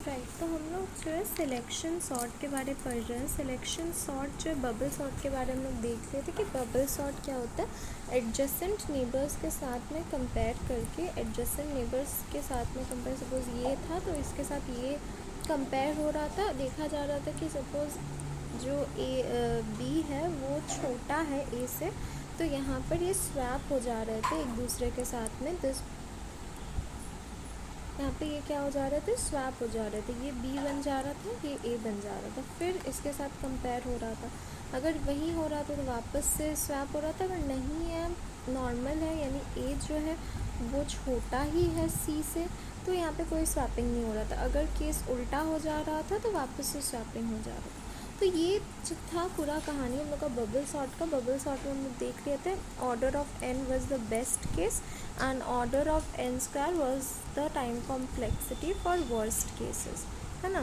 Right, तो हम लोग जो है सिलेक्शन सॉर्ट के बारे में पढ़ रहे हैं। सिलेक्शन सॉर्ट जो है बबल सॉर्ट के बारे में हम लोग देख रहे थे कि बबल सॉर्ट क्या होता है। एडजेसेंट नेबर्स के साथ में कंपेयर करके, एडजेसेंट नेबर्स के साथ में कंपेयर, सपोज़ ये था तो इसके साथ ये कंपेयर हो रहा था, देखा जा रहा था कि सपोज़ जो बी है वो छोटा है ए से, तो यहाँ पर ये स्वैप हो जा रहे थे एक दूसरे के साथ में। यहाँ पे ये क्या हो जा रहे थे, स्वैप हो जा रहे थे। ये बी बन जा रहा था, ये ए बन जा रहा था, फिर इसके साथ कंपेयर हो रहा था। अगर वही हो रहा था तो वापस से स्वैप हो रहा था। अगर नहीं है, नॉर्मल है, यानी ए जो है वो छोटा ही है सी से, तो यहाँ पे कोई स्वैपिंग नहीं हो रहा था। अगर केस उल्टा हो जा रहा था तो वापस से स्वैपिंग हो जा रहा था। तो ये जो था पूरा कहानी हम लोग का बबल सॉर्ट का। बबल सॉर्ट में हम लोग देख रहे थे order of n was the best case and order of n square was the time complexity for worst cases, है ना।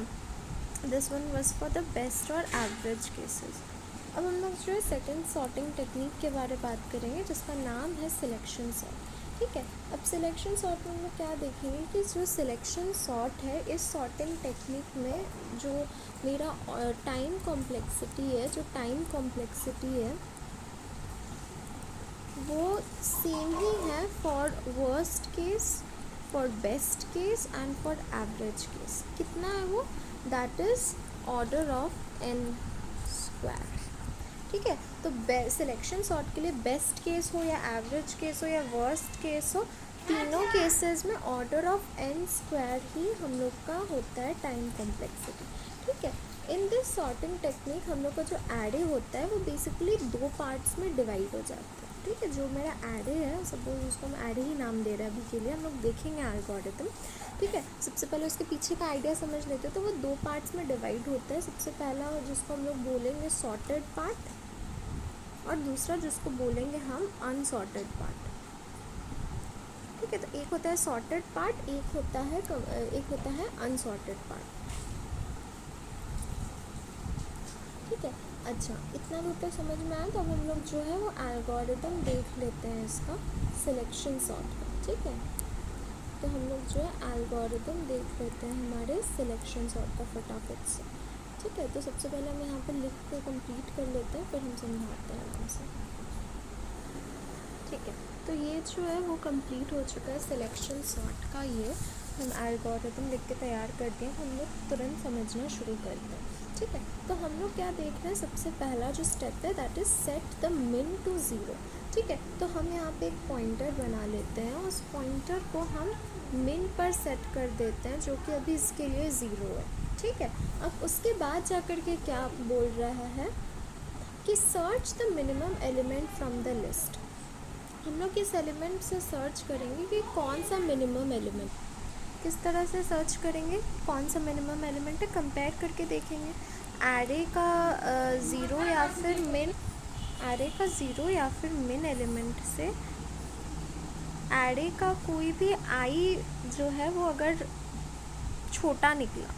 this one was for the best और average cases। अब हम लोग जो है सेकंड सॉर्टिंग टेक्निक के बारे में बात करेंगे जिसका नाम है सिलेक्शन सॉर्ट। ठीक है, अब सिलेक्शन सॉर्ट में हम लोग क्या देखेंगे कि जो सिलेक्शन सॉर्ट है, इस सॉर्टिंग टेक्निक में जो मेरा टाइम कॉम्प्लेक्सिटी है, जो टाइम कॉम्प्लेक्सिटी है वो सेम ही है for worst case, for best case and for average case. कितना है वो, that is order of n square. ठीक है, तो सिलेक्शन सॉर्ट के लिए बेस्ट केस हो या एवरेज केस हो या वर्स्ट केस हो, तीनों केसेस में ऑर्डर ऑफ एन स्क्वायर ही हम लोग का होता है टाइम कॉम्प्लेक्सिटी। ठीक है, इन दिस सॉर्टिंग टेक्निक हम लोग का जो एरे होता है वो बेसिकली दो पार्ट्स में डिवाइड हो जाता है। ठीक है, जो मेरा एरे है, सपोज उसको हम एरे ही नाम दे रहे हैं अभी के लिए, हम लोग देखेंगे एल्गोरिथम। ठीक है, सबसे पहले उसके पीछे का आइडिया समझ लेते हैं। तो वो दो पार्ट्स में डिवाइड होता है। सबसे पहला जिसको हम लोग बोलेंगे सॉर्टेड पार्ट, और दूसरा जिसको बोलेंगे हम अनसॉर्टेड पार्ट। ठीक है, तो एक होता है सॉर्टेड पार्ट, एक होता है अनसॉर्टेड पार्ट। ठीक है, अच्छा, इतना भी तो समझ में आया। तो अब हम लोग जो है वो एल्गोरिथम देख लेते हैं इसका सिलेक्शन सॉर्ट का। ठीक है, तो हम लोग जो है एल्गोरिथम देख लेते हैं हमारे सिलेक्शन सॉर्ट का फटाफट से। ठीक है, तो सबसे पहले हम यहाँ पर लिख के कंप्लीट कर लेते हैं, फिर हम समझाते हैं आराम से। ठीक है, तो ये जो है वो कंप्लीट हो चुका है सिलेक्शन सॉर्ट का। ये हम एल्गोरिथम लिख के तैयार कर दिए, हम लोग तुरंत समझना शुरू करते हैं। ठीक है, तो हम लोग क्या देख रहे हैं, सबसे पहला जो स्टेप है दैट इज़ सेट द मिन टू ज़ीरो। ठीक है, तो हम यहाँ पे एक पॉइंटर बना लेते हैं, उस पॉइंटर को हम मिन पर सेट कर देते हैं जो कि अभी इसके लिए ज़ीरो है। ठीक है, अब उसके बाद जा कर के क्या बोल रहा है कि search the minimum element from the list. हम लोग इस एलिमेंट से सर्च करेंगे कि कौन सा मिनिमम एलिमेंट, किस तरह से सर्च करेंगे, कौन सा मिनिमम एलिमेंट है, कंपेयर करके देखेंगे एरे का ज़ीरो या फिर मिन, एरे का ज़ीरो या फिर मिन एलिमेंट से एरे का कोई भी आई जो है वो अगर छोटा निकला,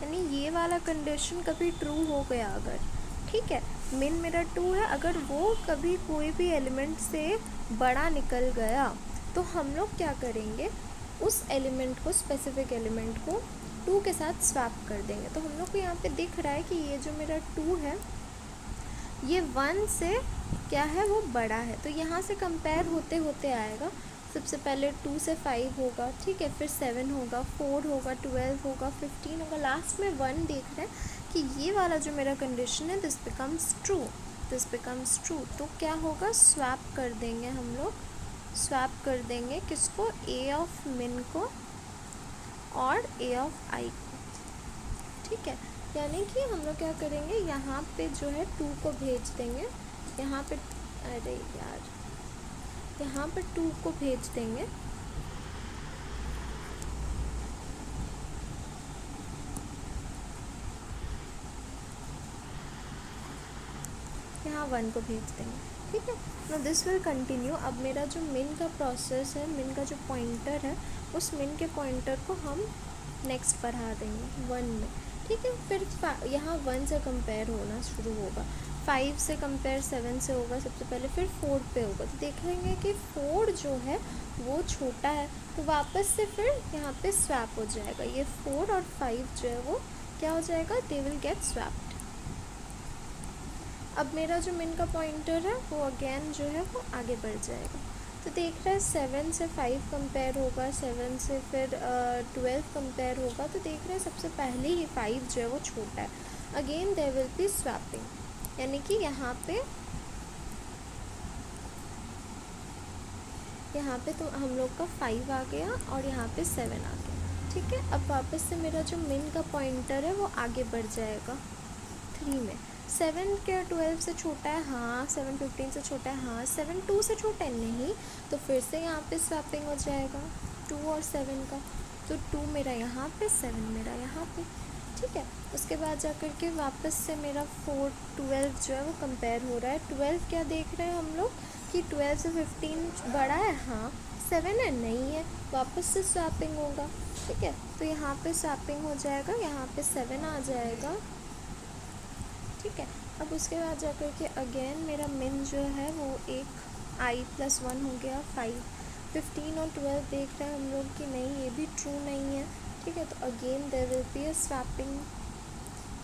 यानी ये वाला कंडीशन कभी ट्रू हो गया अगर, ठीक है, मिन मेरा 2 है, अगर वो कभी कोई भी एलिमेंट से बड़ा निकल गया तो हम लोग क्या करेंगे, उस एलिमेंट को, स्पेसिफिक एलिमेंट को 2 के साथ स्वैप कर देंगे। तो हम लोग को यहाँ पे दिख रहा है कि ये जो मेरा 2 है ये 1 से क्या है वो बड़ा है, तो यहाँ से कंपेयर होते होते आएगा। सबसे पहले 2 से 5 होगा, ठीक है, फिर 7 होगा, 4 होगा, 12 होगा, 15 होगा, लास्ट में 1 देख रहे हैं कि ये वाला जो मेरा कंडीशन है this becomes true, this becomes true. तो क्या होगा, स्वैप कर देंगे हम लोग, स्वैप कर देंगे किसको, ए ऑफ मिन को और ए ऑफ आई को। ठीक है, यानी कि हम लोग क्या करेंगे, यहाँ पे जो है 2 को भेज देंगे, यहाँ पे, अरे यार, यहाँ पर 2 को भेज देंगे, यहाँ 1 को भेज देंगे। ठीक है, नो दिस विल कंटिन्यू। अब मेरा जो मिन का प्रोसेस है, मिन का जो पॉइंटर है, उस मिन के पॉइंटर को हम नेक्स्ट बढ़ा देंगे 1 में। ठीक है, फिर यहाँ 1 से कंपेयर होना शुरू होगा, 5 से कंपेयर 7 से होगा सबसे पहले, फिर 4 पे होगा। तो देख लेंगे कि 4 जो है वो छोटा है, तो वापस से फिर यहाँ पे स्वैप हो जाएगा। ये 4 और 5 जो है वो क्या हो जाएगा, दे विल गेट स्वैप्ड। अब मेरा जो मिन का पॉइंटर है वो अगेन जो है वो आगे बढ़ जाएगा। तो देख रहे हैं 7 से 5 कंपेयर होगा, 7 से फिर 12 कंपेयर होगा। तो देख रहे हैं सबसे पहले ही 5 जो है वो छोटा है। Again there will be swapping, यानी कि यहाँ पे तो हम लोग का 5 आ गया और यहाँ पे 7 आ गया। ठीक है, अब वापस से मेरा जो मिन का पॉइंटर है वो आगे बढ़ जाएगा 3 में। 7 क्या 12 से छोटा है? हाँ। 7 15 से छोटा है? हाँ। 7 2 से छोटा है? नहीं। तो फिर से यहाँ पे स्वैपिंग हो जाएगा 2 और 7 का। तो 2 मेरा यहाँ पे, 7 मेरा यहाँ पे। ठीक है, उसके बाद जा कर के वापस से मेरा 4 12 जो है वो कंपेयर हो रहा है। 12 क्या देख रहे हैं हम लोग कि 12 से 15 बड़ा है? हाँ। 7 है? नहीं है। वापस से स्वैपिंग होगा। ठीक है, तो यहाँ पे स्वैपिंग हो जाएगा, यहाँ पे 7 आ जाएगा। ठीक है, अब उसके बाद जा कर के अगेन मेरा मिन जो है वो एक i+1 हो गया 5। 15 और 12 देख रहे हैं हम लोग कि नहीं, ये भी ट्रू नहीं है। ठीक है, तो again there will be a swapping,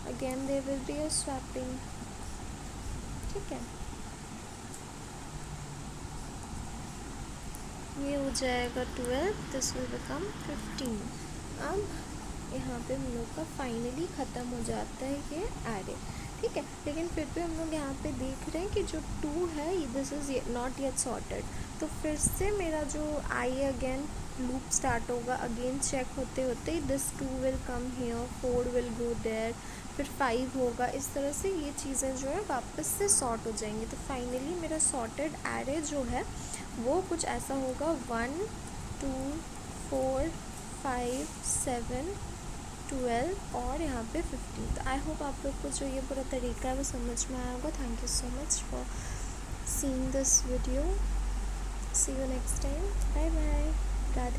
again there will be a swapping. ठीक है, ये हो जाएगा 12, दिस विल बिकम 15। अब यहाँ पे हम लोग का फाइनली ख़त्म हो जाता है ये एरे। ठीक है, लेकिन फिर भी हम लोग यहाँ पे देख रहे हैं कि जो 2 है this is not yet sorted. तो फिर से मेरा जो आई अगेन लूप स्टार्ट होगा, अगेन चेक होते होते this 2 will come here, 4 will go there, फिर 5 होगा। इस तरह से ये चीज़ें जो है वापस से सॉर्ट हो जाएंगी। तो फाइनली मेरा सॉर्टेड एरे जो है वो कुछ ऐसा होगा 1 2 4 5 7 12 और यहाँ पे 15। तो आई होप आप लोग को जो ये पूरा तरीका है वो समझ में आया होगा। Thank you so much for seeing this video. See you next time. Bye bye. Radhe.